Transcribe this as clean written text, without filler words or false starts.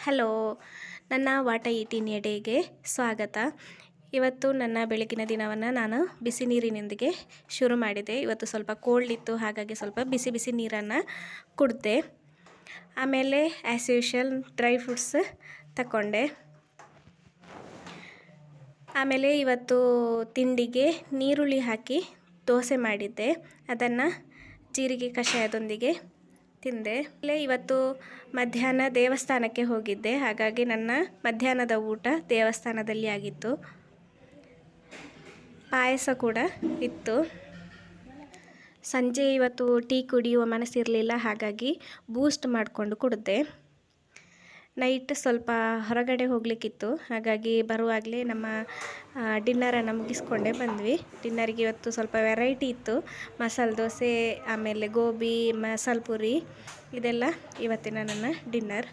Hello, ನನ್ನ ವಾಟ ಈಟಿನ್ ಎಡೆಗೆ ಸ್ವಾಗತ. ಇವತ್ತು ನನ್ನ ಬೆಳಗಿನ ದಿನವನ್ನು ನಾನು ಬಿಸಿ ನೀರಿನೊಂದಿಗೆ ಶುರು ಮಾಡಿದೆ. ಇವತ್ತು ಸ್ವಲ್ಪ ಕೋಲ್ಡ್ ಇತ್ತು, ಹಾಗಾಗಿ ಸ್ವಲ್ಪ ಬಿಸಿ ಬಿಸಿ ನೀರನ್ನು ಕುಡಿದೆ. ಆಮೇಲೆ ಆ್ಯಸ್ ಯೂಶುವಲ್ ಡ್ರೈ ಫ್ರೂಟ್ಸ್ ತಗೊಂಡೆ. ಆಮೇಲೆ ಇವತ್ತು ತಿಂಡಿಗೆ ನೀರುಳ್ಳಿ ಹಾಕಿ ದೋಸೆ ಮಾಡಿದ್ದೆ, ಅದನ್ನು ಜೀರಿಗೆ ಕಷಾಯದೊಂದಿಗೆ ತಿಂದೆ. ಇವತ್ತು ಮಧ್ಯಾಹ್ನ ದೇವಸ್ಥಾನಕ್ಕೆ ಹೋಗಿದ್ದೆ, ಹಾಗಾಗಿ ನನ್ನ ಮಧ್ಯಾಹ್ನದ ಊಟ ದೇವಸ್ಥಾನದಲ್ಲಿ ಆಗಿತ್ತು. ಪಾಯಸ ಕೂಡ ಇತ್ತು. ಸಂಜೆ ಇವತ್ತು ಟೀ ಕುಡಿಯುವ ಮನಸ್ಸಿರಲಿಲ್ಲ, ಹಾಗಾಗಿ ಬೂಸ್ಟ್ ಮಾಡಿಕೊಂಡು ಕುಡಿದೆ. ನೈಟ್ ಸ್ವಲ್ಪ ಹೊರಗಡೆ ಹೋಗಲಿಕ್ಕಿತ್ತು, ಹಾಗಾಗಿ ಬರುವಾಗಲೇ ನಮ್ಮ ಡಿನ್ನರನ್ನು ಮುಗಿಸ್ಕೊಂಡೇ ಬಂದ್ವಿ. ಡಿನ್ನರಿಗೆ ಇವತ್ತು ಸ್ವಲ್ಪ ವೆರೈಟಿ ಇತ್ತು. ಮಸಾಲೆ ದೋಸೆ, ಆಮೇಲೆ ಗೋಬಿ, ಮಸಾಲೆ ಪುರಿ, ಇದೆಲ್ಲ ಇವತ್ತಿನ ನನ್ನ ಡಿನ್ನರ್.